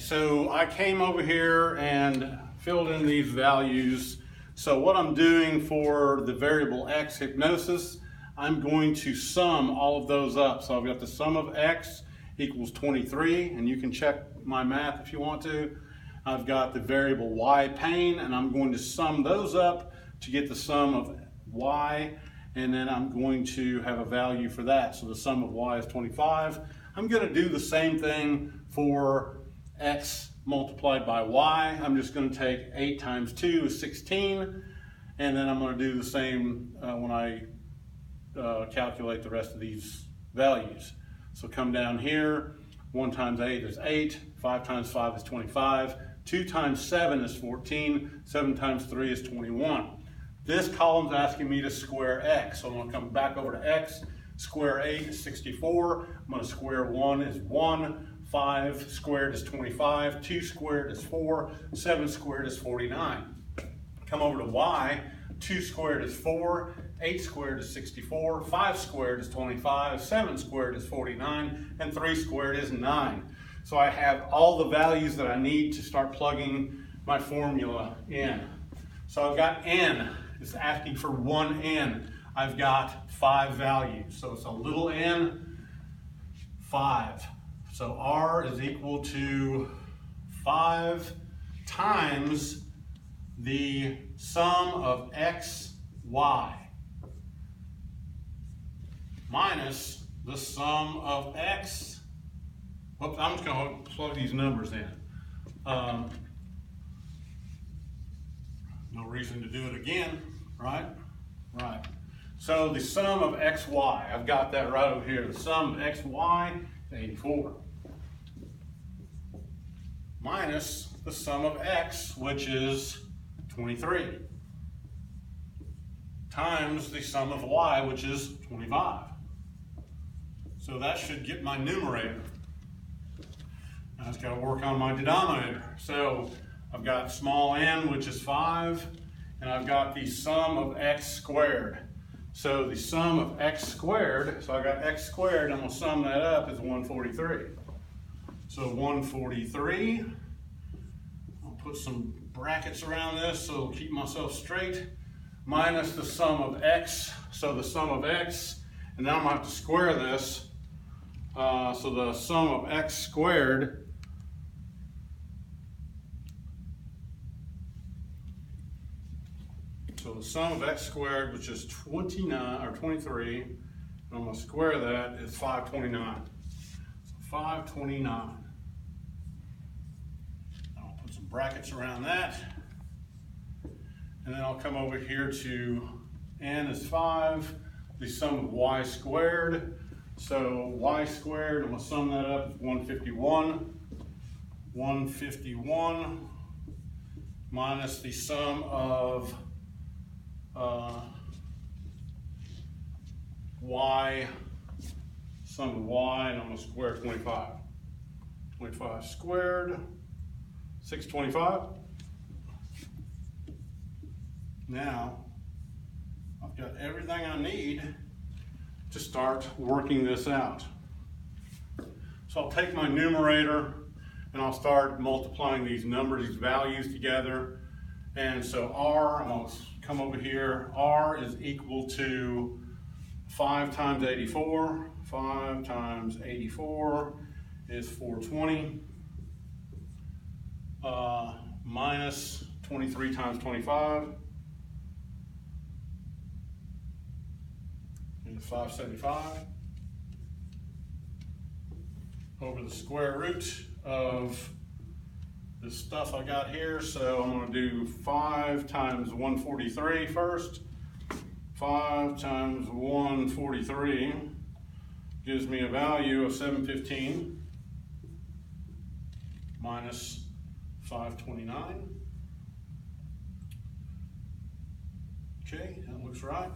so I came over here and filled in these values. So what I'm doing for the variable x hypnosis, I'm going to sum all of those up. So I've got the sum of x equals 23, and you can check my math if you want to. I've got the variable y pain, and I'm going to sum those up to get the sum of y, and then I'm going to have a value for that. So the sum of y is 25. I'm going to do the same thing for x multiplied by y. I'm just going to take 8 times 2 is 16, and then I'm going to do the same when I calculate the rest of these values. So come down here, 1 times 8 is 8, 5 times 5 is 25, 2 times 7 is 14, 7 times 3 is 21. This column's asking me to square x, so I'm going to come back over to x, square 8 is 64, I'm going to square 1 is 1, 5 squared is 25, 2 squared is 4, 7 squared is 49. Come over to y, 2 squared is 4, 8 squared is 64, 5 squared is 25, 7 squared is 49, and 3 squared is 9. So I have all the values that I need to start plugging my formula in. So I've got n, it's asking for 1n. I've got 5 values, so it's a little n, 5. So r is equal to 5 times the sum of x, y, minus the sum of x. Whoops, I'm just going to plug these numbers in. No reason to do it again, right? Right. So the sum of x, y, I've got that right over here. The sum of x, y is 84. Minus the sum of x, which is 23, times the sum of y, which is 25. So that should get my numerator. Now it's got to work on my denominator. So I've got small n, which is 5, and I've got the sum of x squared. So the sum of x squared, so I got x squared, I'm going to sum that up, is 143. So 143, I'll put some brackets around this so it'll keep myself straight, minus the sum of x, so the sum of x, and now I'm going to have to square this, so the sum of x squared so the sum of x squared, which is 29 or 23, and I'm going to square that, is 529. So 529. I'll put some brackets around that. And then I'll come over here to n is 5, the sum of y squared. So y squared, I'm going to sum that up, is 151. 151 minus the sum of y, sum of y, and I'm going to square 25. 25 squared, 625. Now, I've got everything I need to start working this out. So I'll take my numerator and I'll start multiplying these numbers, these values together. And so r, I'm going to come over here, r is equal to 5 times 84. 5 times 84 is 420. Minus 23 times 25 is 575. Over the square root of the stuff I got here, so I'm going to do 5 times 143 first. 5 times 143 gives me a value of 715 minus 529. Okay, that looks right.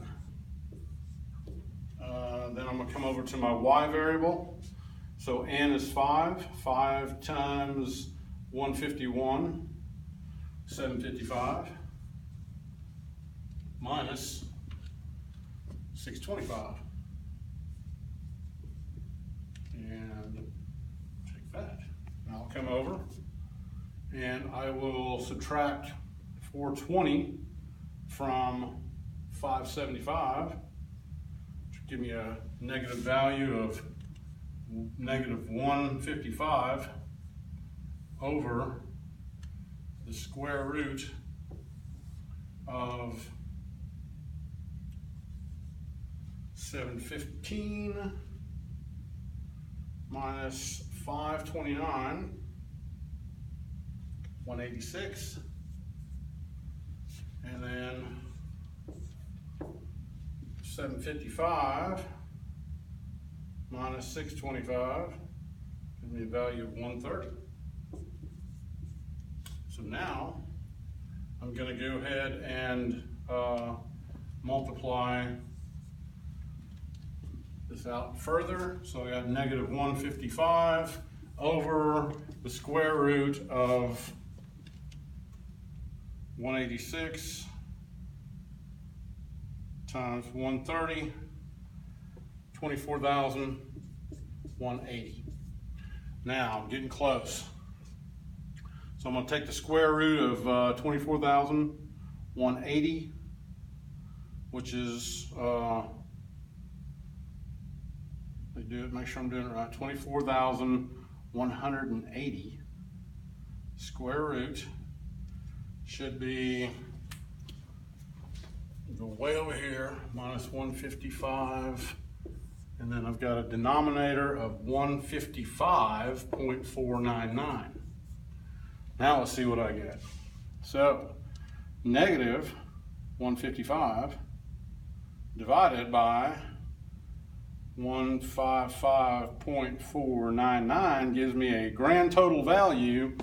Then I'm going to come over to my y variable. So n is 5. 5 times 151, 755, minus 625. And take that. And I'll come over and I will subtract 420 from 575, which will give me a negative value of negative 155 over the square root of 715 minus 529, 186, and then 755 minus 625 gives me a value of 130. So now I'm going to go ahead and multiply this out further. So I got negative 155 over the square root of 186 times 130, 24,180. Now I'm getting close. So I'm going to take the square root of 24,180, which is, make sure I'm doing it right, 24,180 square root should be, go way over here, minus 155, and then I've got a denominator of 155.499. Now let's see what I get. So negative 155 divided by 155.499 gives me a grand total value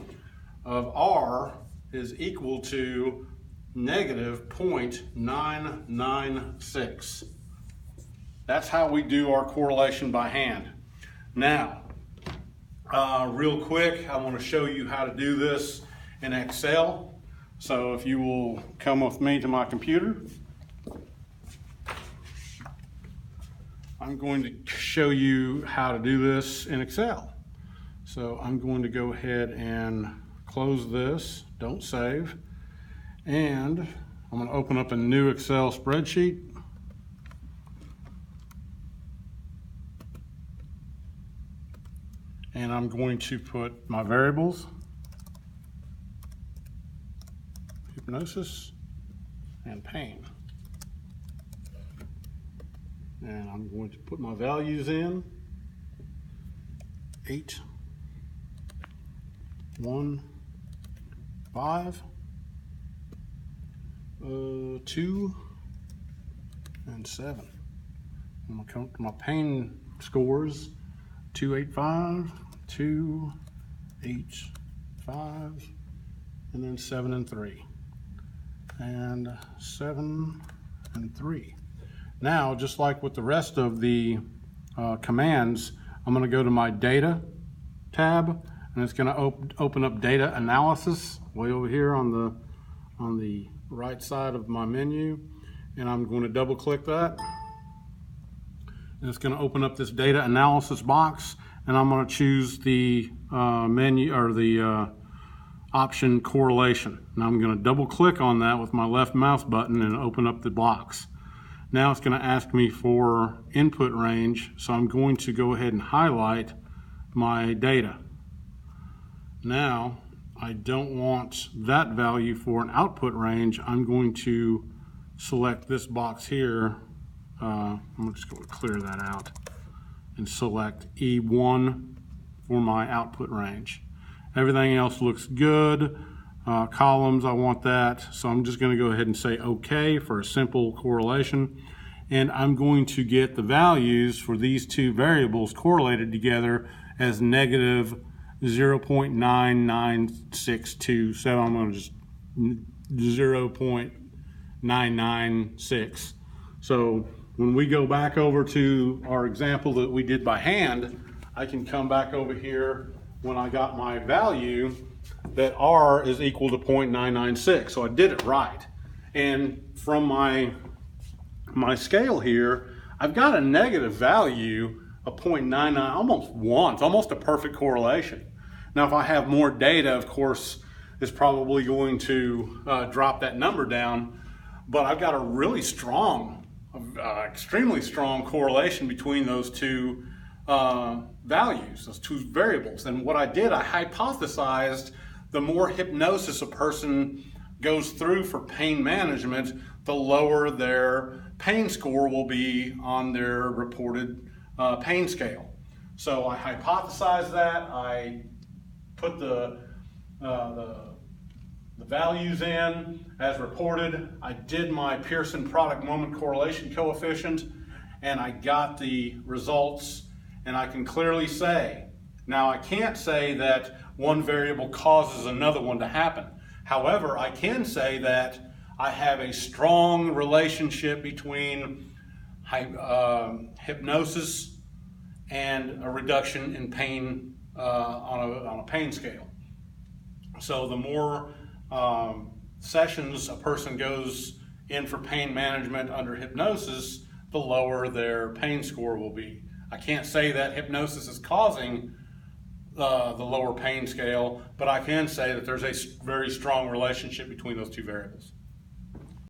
of R is equal to negative 0.996. That's how we do our correlation by hand. Now, real quick, I want to show you how to do this in Excel. So if you will come with me to my computer, I'm going to show you how to do this in Excel. So I'm going to go ahead and close this, don't save, and I'm going to open up a new Excel spreadsheet. And I'm going to put my variables, hypnosis, and pain. And I'm going to put my values in. 8, 1, 5, 2, and 7. I'm going to come to my pain scores. 285, 285, and then 7 and 3, and 7 and 3. Now, just like with the rest of the commands, I'm going to go to my data tab, and it's going to open up data analysis way over here on the right side of my menu, and I'm going to double click that. And it's going to open up this data analysis box, and I'm going to choose the menu or the option correlation. Now I'm going to double click on that with my left mouse button and open up the box. Now it's going to ask me for input range, so I'm going to go ahead and highlight my data. Now I don't want that value for an output range. I'm going to select this box here. I'm just going to clear that out and select E1 for my output range. Everything else looks good. Columns, I want that. So I'm just going to go ahead and say OK for a simple correlation. And I'm going to get the values for these two variables correlated together as negative 0.9962. So I'm going to just 0.996. So when we go back over to our example that we did by hand, I can come back over here when I got my value that R is equal to 0.996. So I did it right. And from my scale here, I've got a negative value of 0.99, almost 1. It's almost a perfect correlation. Now, if I have more data, of course, is probably going to drop that number down. But I've got a really strong, extremely strong correlation between those two values, those two variables. And what I did, I hypothesized the more hypnosis a person goes through for pain management, the lower their pain score will be on their reported pain scale. So I hypothesized that. I put the values in as reported. I did my Pearson product moment correlation coefficient, and I got the results. And I can clearly say, now I can't say that one variable causes another one to happen. However, I can say that I have a strong relationship between hypnosis and a reduction in pain on a pain scale. So the more sessions a person goes in for pain management under hypnosis, the lower their pain score will be. I can't say that hypnosis is causing the lower pain scale, but I can say that there's a very strong relationship between those two variables.